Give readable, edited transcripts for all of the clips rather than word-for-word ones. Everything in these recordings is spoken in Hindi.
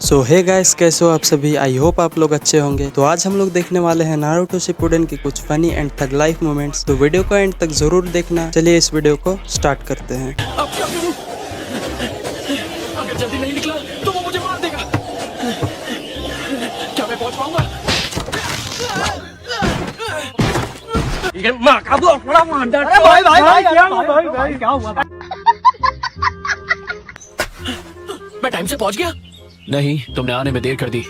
सो हे गाइस, कैसे हो आप सभी। आई होप आप लोग अच्छे होंगे। तो आज हम लोग देखने वाले हैं नारुतो शिपुडेन के कुछ funny and tug life moments. तो वीडियो को एंड तक जरूर देखना। चलिए इस वीडियो को स्टार्ट करते हैं। अब क्या करूं? अगर जल्दी नहीं निकला तो वो मुझे मार देगा। क्या मैं पहुंच पाऊंगा? ये माँ का वो बड़ा मांडा। अरे भाई क्या हुआ? मैं टाइम से पहुंच गया? नहीं, तुमने आने में देर कर दी।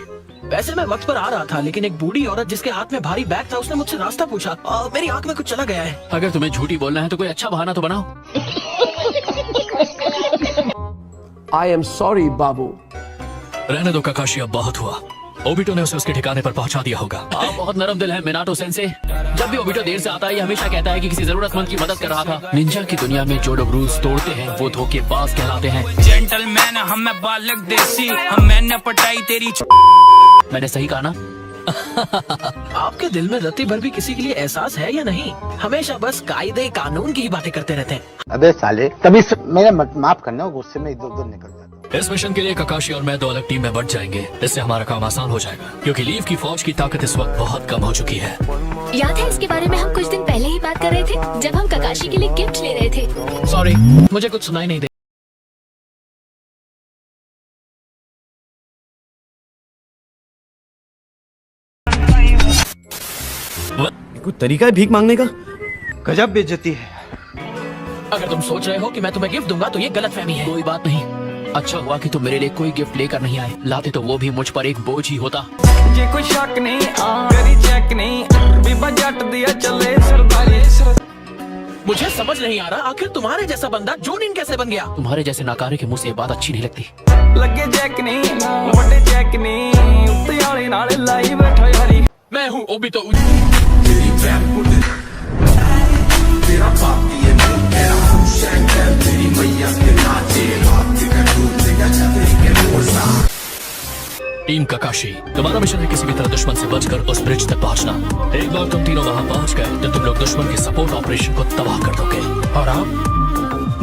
वैसे मैं वक्त पर आ रहा था, लेकिन एक बूढ़ी औरत जिसके हाथ में भारी बैग था उसने मुझसे रास्ता पूछा। मेरी आंख में कुछ चला गया है। अगर तुम्हें झूठी बोलना है तो कोई अच्छा बहाना तो बनाओ। I am sorry, बाबू। रहने दो काकाशी, अब बहुत हुआ। ओबिटो ने उसे उसके ठिकाने पर पहुंचा दिया होगा। आप बहुत नरम दिल है मिनाटो सेंसे। जब भी ओबिटो देर से आता है ये हमेशा कहता है कि किसी जरूरतमंद की मदद कर रहा था। निंजा की दुनिया में जो लोग रूल्स तोड़ते हैं वो धोखेबाज कहलाते हैं। जेंटलमैन हम बालक देसी, हम मैंने पटाई तेरी। मैंने सही कहा ना? आपके दिल में रत्ती भर भी किसी के लिए एहसास है या नहीं? हमेशा बस कायदे कानून की ही बातें करते रहते हैं। अबे साले, तभी मेरा माफ करना, गुस्से में इधर उधर निकल जाता। इस मिशन के लिए काकाशी और मैं दो अलग टीम में बंट जाएंगे। इससे हमारा काम आसान हो जाएगा, क्योंकि लीव की फौज की ताकत इस वक्त बहुत कम हो चुकी है। याद है इसके बारे में हम कुछ दिन पहले ही बात कर रहे थे, जब हम काकाशी के लिए गिफ्ट ले रहे थे। सॉरी, मुझे कुछ सुनाई नहीं दे। कुछ तरीका है भीख मांगने का? गजब बेइज्जती है। अगर तुम सोच रहे हो कि मैं तुम्हें गिफ्ट दूंगा तो ये गलतफहमी है। कोई बात नहीं, अच्छा हुआ कि तुम मेरे लिए कोई गिफ्ट लेकर नहीं आए। लाते तो वो भी मुझ पर एक बोझ ही होता। जे कोई शक नहीं, तेरी चेक नहीं, बीबा जट दिया चले सरदारी। मुझे समझ नहीं आ रहा, आखिर तुम्हारे जैसा बंदा जोनिन कैसे बन गया? तुम्हारे जैसे नाकारे के मुंह से ये बात अच्छी नहीं लगती। लगे चेक नहीं, बड़े चेक नहीं, उत्ते वाले नाले लाई बैठा हरी। मैं हूँ ओबिटो। टीम काकाशी, तुम्हारा मिशन है किसी भी तरह दुश्मन से बचकर उस ब्रिज तक पहुंचना। एक बार तुम तीनों वहां पहुंच गए तो तुम लोग दुश्मन के सपोर्ट ऑपरेशन को तबाह कर दोगे। और आप?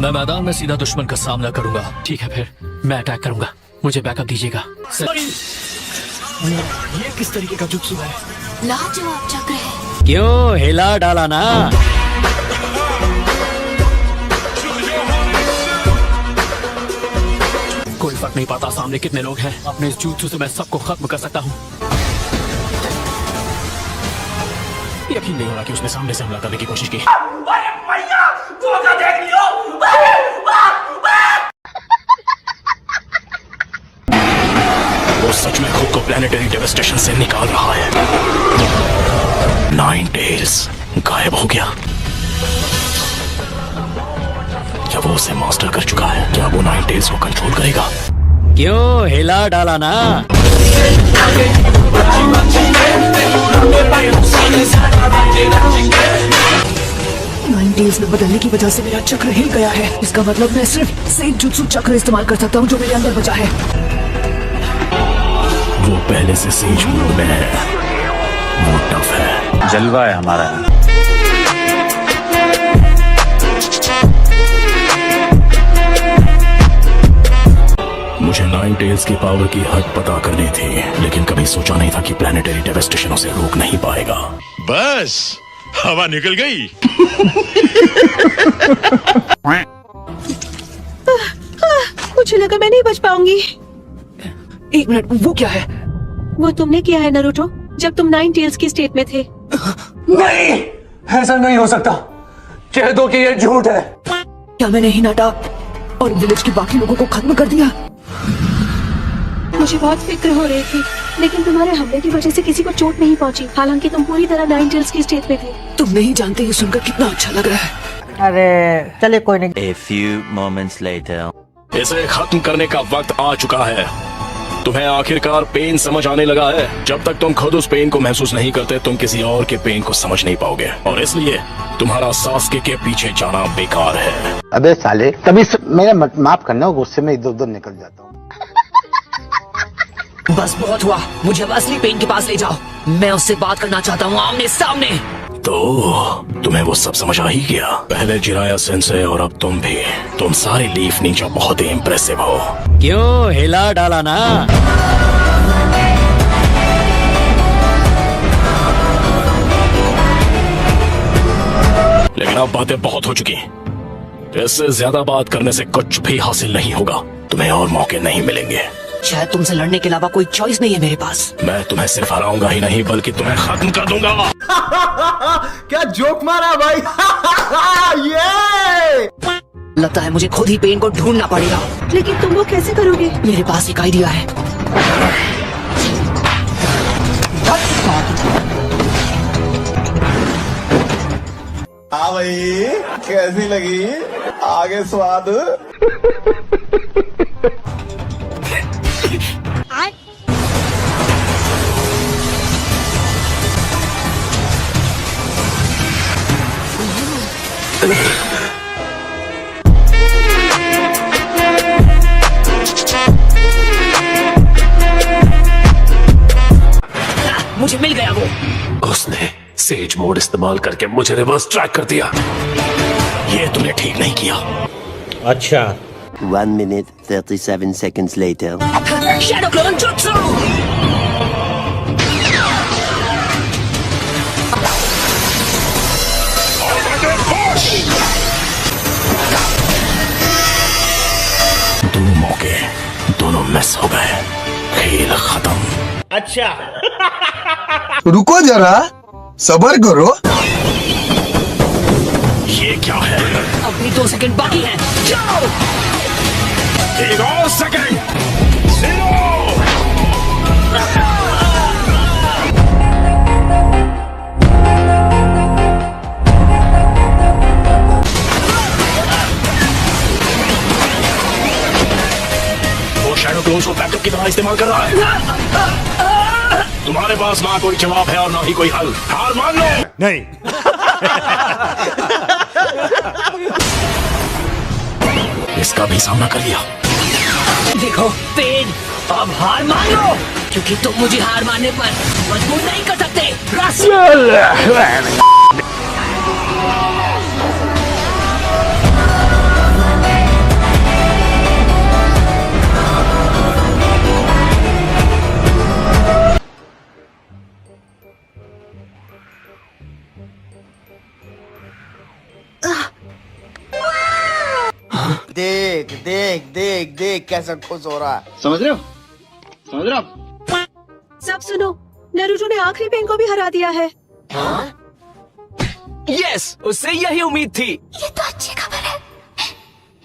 मैं मैदान में सीधा दुश्मन का सामना करूंगा। ठीक है, फिर मैं अटैक करूंगा। मुझे बैकअप दीजिएगा। ये किस तरीके का जुत्सु है? लाजवाब चक्र है। क्यों हिला डाला ना? कोई फर्क नहीं पड़ता सामने कितने लोग हैं। अपने इस जुत्सु से मैं सबको खत्म कर सकता हूँ। यकीन नहीं हो रहा कि उसने सामने से हमला करने की कोशिश की। वो सच में खुद को प्लैनेटरी डेवास्टेशन से निकाल रहा है। नाइन टेल्स गायब हो गया। क्या वो उसे मास्टर कर चुका है? क्या वो नाइन टेल्स को कंट्रोल करेगा? क्यों हिला डाला ना? नाइन टेल्स में बदलने की वजह से मेरा चक्र हिल गया है। इसका मतलब मैं सिर्फ सेंट जुत्सु चक्र इस्तेमाल कर सकता हूँ जो मेरे अंदर बचा है। वो पहले से सेज मोड में है। वो टफ है। जलवा है हमारा। मुझे नाइन टेल्स की पावर की हद पता करनी थी, लेकिन कभी सोचा नहीं था कि प्लैनेटरी डेवास्टेशन उसे रोक नहीं पाएगा। बस हवा निकल गई। मुझे लगा मैं नहीं बच पाऊंगी। एक मिनट, वो क्या है? वो तुमने किया है नारुतो, जब तुम नाइन टेल्स की स्टेट में थे। नहीं, ऐसा नहीं हो सकता। कह दो कि ये झूठ है। क्या मैंने ही नाटा और विलेज के बाकी लोगों को खत्म कर दिया? मुझे बहुत फिक्र हो रही थी, लेकिन तुम्हारे हमले की वजह से किसी को चोट नहीं पहुंची। हालांकि तुम पूरी तरह नाइन टेल्स की स्टेट में थे। तुम नहीं जानते ये सुनकर कितना अच्छा लग रहा है। अरे चले कोई नहीं। A few moments later. इसे खत्म करने का वक्त आ चुका है। तुम्हें आखिरकार पेन समझ आने लगा है। जब तक तुम खुद उस पेन को महसूस नहीं करते तुम किसी और के पेन को समझ नहीं पाओगे, और इसलिए तुम्हारा सास्के के पीछे जाना बेकार है। अबे साले, तभी मेरा माफ करना, गुस्से में इधर उधर निकल जाता हूँ। बस बहुत हुआ, मुझे अब असली पेन के पास ले जाओ। मैं उससे बात करना चाहता हूँ आमने सामने। तो तुम्हें वो सब समझ आ ही गया। पहले जिराया सेंसे और अब तुम भी। तुम सारे लीफ नीचा बहुत ही इम्प्रेसिव हो। क्यों हिला डाला ना? अब बातें बहुत हो चुकी हैं। इससे ज्यादा बात करने से कुछ भी हासिल नहीं होगा। तुम्हें और मौके नहीं मिलेंगे। शायद तुमसे लड़ने के अलावा कोई चॉइस नहीं है मेरे पास। मैं तुम्हें सिर्फ हराऊंगा ही नहीं बल्कि तुम्हें खत्म कर दूंगा। क्या जोक मारा भाई। ये लगता है मुझे खुद ही पेन को ढूंढना पड़ेगा। लेकिन तुम वो कैसे करोगे? मेरे पास एक आइडिया है। हाँ भाई, कैसी लगी आगे स्वाद। मुझे मिल गया वो। उसने सेज मोड इस्तेमाल करके मुझे रिवर्स ट्रैक कर दिया। ये तुमने ठीक नहीं किया। अच्छा 1 minute 37 seconds later. Shadow clone jutsu. दो मौके दोनों मिस हो गए। खेल खत्म। अच्छा रुको जरा, सबर करो। ये क्या है? अभी 2 सेकंड बाकी हैं। जाओ। एक और सेकंड। वो शैडो क्लोन्स को बैकअप की तरह इस्तेमाल कर रहा है। तुम्हारे पास ना कोई जवाब है और ना ही कोई हल। हार मान लो। नहीं। इसका भी सामना कर लिया। देखो पेन, अब हार मान लो, क्योंकि तुम मुझे हार मानने पर मजबूर नहीं कर सकते। देख देख देख देख कैसा खुश हो रहा है। समझ रहे हो? सब सुनो, नारुतो ने आखिरी पेन को भी हरा दिया है। यस, उससे यही उम्मीद थी। ये तो अच्छी खबर है।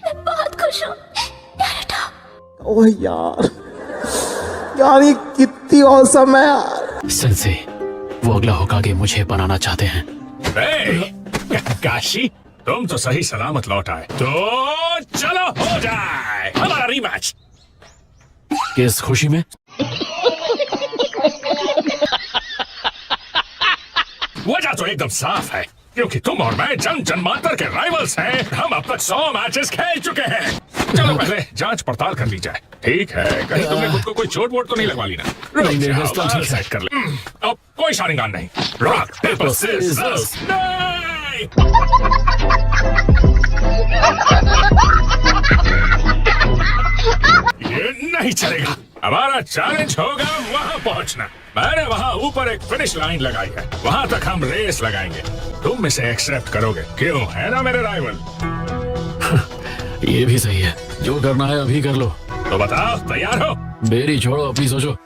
मैं बहुत खुश हूँ नारुतो। ओह यार ये कितनी औसम है यार। सेंसे, वो अगला होकागे मुझे बनाना चाहते हैं। काशी, तुम तो सही सलामत लौट आए। तो चलो हो जाए हमारा रीमैच। किस खुशी में? वजह तो एकदम साफ है, क्योंकि तुम और मैं जन्म जन्मांतर के राइवल्स हैं। हम अब तक 100 मैचेस खेल चुके हैं। चलो पहले जांच पड़ताल कर ली जाए। ठीक है, कहीं तुमने खुद को कोई चोट वोट तो नहीं लगवा ली ना? नहीं, सेट कर ले। अब कोई शानिगान नहीं। Rock paper scissors. ये नहीं चलेगा। हमारा चैलेंज होगा वहाँ पहुँचना। मैंने वहाँ ऊपर एक फिनिश लाइन लगाई है, वहाँ तक हम रेस लगाएंगे। तुम इसे एक्सेप्ट करोगे? क्यों, है ना मेरे राइवल? ये भी सही है। जो करना है अभी कर लो। तो बताओ, तैयार हो? मेरी छोड़ो, अपनी सोचो।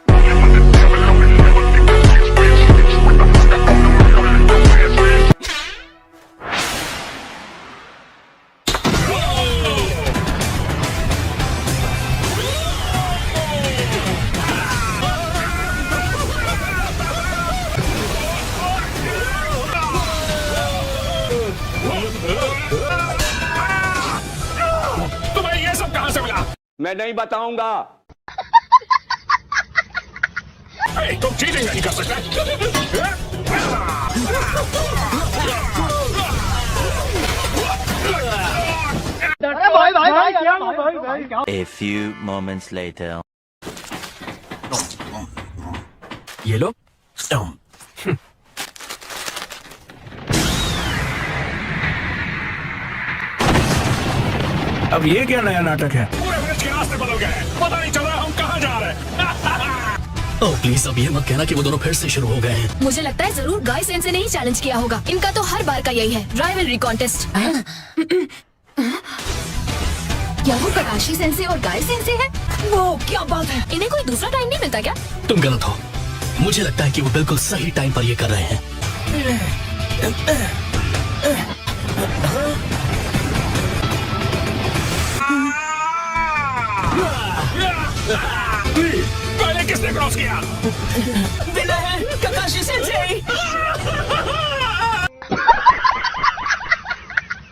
तुम्हें ये सब कहां से मिला? मैं नहीं बताऊंगा। तुम चीटिंग नहीं कर सकते। A few moments later. ये लो। अब ये क्या नया नाटक है? पूरे ब्रिज के रास्ते बदल गए। पता नहीं चल रहा हम कहाँ जा रहे हैं। और प्लीज अब ये मत कहना कि वो दोनों फिर से शुरू हो गए हैं। मुझे लगता है जरूर गाय सेंसे ने ही चैलेंज किया होगा। इनका तो हर बार का यही है, राइवलरी कॉन्टेस्ट। क्या वो ककाशी सेंसे और गाय सेंसे है? वो क्या बात है, इन्हें कोई दूसरा टाइम नहीं मिलता क्या? तुम गलत हो, मुझे लगता है कि वो बिल्कुल सही टाइम पर ये कर रहे हैं। पहले किसने क्रॉस किया? ककाशी सेंसे।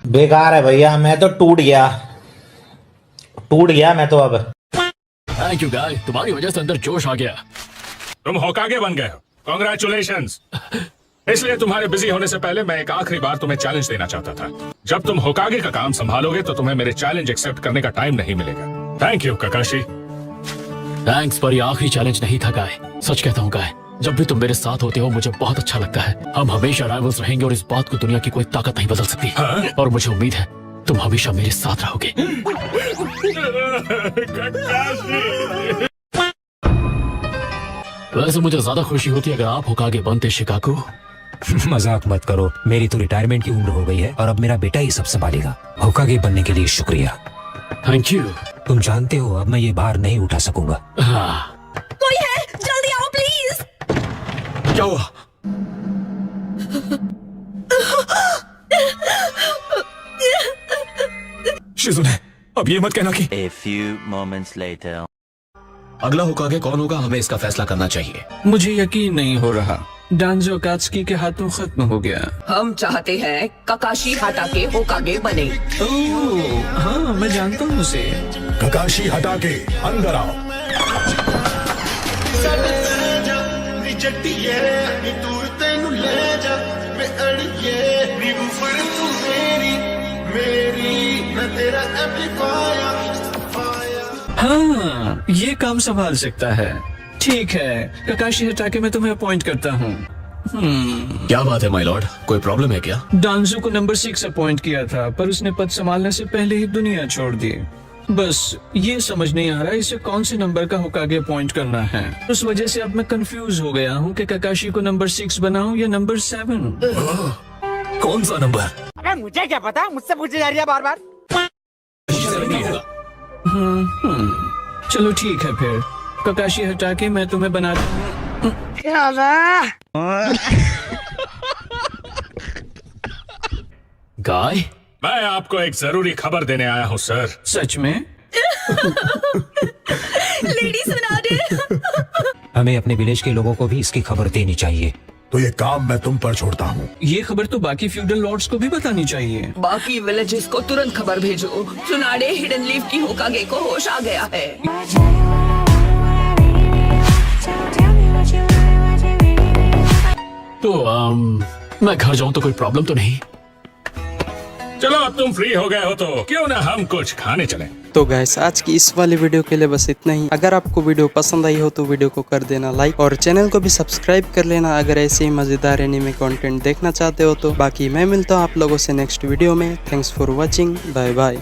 बेकार है भैया, मैं तो टूट गया मैं तो अब। थैंक यू गाय, तुम्हारी वजह से अंदर जोश आ गया। तुम होकागे बन गए हो, कांग्रेचुलेशंस। इसलिए तुम्हारे बिजी होने से पहले मैं एक आखिरी बार तुम्हें चैलेंज देना चाहता था। जब तुम होकागे का काम संभालोगे तो तुम्हें मेरे चैलेंज एक्सेप्ट करने का टाइम नहीं मिलेगा। Thank you ककाशी। थैंक्स, पर ये आखिरी चैलेंज नहीं था गाय। सच कहता हूँ गाय, जब भी तुम मेरे साथ होते हो मुझे बहुत अच्छा लगता है। हम हमेशा राइवल्स रहेंगे और इस बात को दुनिया की कोई ताकत नहीं बदल सकती। और मुझे उम्मीद है तुम हमेशा मेरे साथ रहोगे। वैसे मुझे ज्यादा खुशी होती अगर आप होकागे बनते शिकागो। मजाक मत करो, मेरी तो रिटायरमेंट की उम्र हो गई है और अब मेरा बेटा ही सब संभालेगा। होकागे बनने के लिए शुक्रिया। Thank you. तुम जानते हो अब मैं ये भार नहीं उठा सकूंगा। हाँ। कोई है, जल्दी आओ प्लीज। क्या हुआ? शिजुने, अब ये मत कहना कि। A few moments later. अगला होकागे कौन होगा, हमें इसका फैसला करना चाहिए। मुझे यकीन नहीं हो रहा, डांजो कात्सुकी के हाथों खत्म हो गया। हम चाहते हैं ककाशी हाटाके होकागे बने। ओह हाँ, मैं जानता हूँ उसे। ककाशी हटा के अंदर आओ। हाँ, ये काम संभाल सकता है। ठीक है, ककाशी हटाके मैं तुम्हें अपॉइंट करता हूँ। क्या बात है माय लॉर्ड, कोई प्रॉब्लम है क्या? डांजो को नंबर 6 अपॉइंट किया था, पर उसने पद संभालने से पहले ही दुनिया छोड़ दी। बस ये समझ नहीं आ रहा इसे कौन से नंबर का होकागे अपॉइंट करना है। उस वजह से अब मैं कंफ्यूज हो गया हूँ कि ककाशी को नंबर 6 बनाऊं या नंबर 7। कौन सा नंबर? अरे मुझे क्या पता, मुझसे पूछी जा रही है बार बार। चलो ठीक है फिर, ककाशी हटाके मैं तुम्हें बनाता हूँ। गाय, मैं आपको एक जरूरी खबर देने आया हूँ सर। सच में? लेडी सुना दे। हमें अपने विलेज के लोगों को भी इसकी खबर देनी चाहिए। तो ये काम मैं तुम पर छोड़ता हूँ। ये खबर तो बाकी फ्यूडल लॉर्ड्स को भी बतानी चाहिए। बाकी विलेजेस को तुरंत खबर भेजो, सुनाडे हिडन लीफ की होकागे को होश आ गया है। तो मैं घर जाऊं तो कोई प्रॉब्लम तो नहीं? चलो अब तुम फ्री हो गए हो तो क्यों ना हम कुछ खाने चलें। तो गाइस आज की इस वाली वीडियो के लिए बस इतना ही। अगर आपको वीडियो पसंद आई हो तो वीडियो को कर देना लाइक और चैनल को भी सब्सक्राइब कर लेना अगर ऐसे ही मजेदार एनीमे कंटेंट देखना चाहते हो तो। बाकी मैं मिलता हूँ आप लोगों से नेक्स्ट वीडियो में। Thanks for watching, bye bye.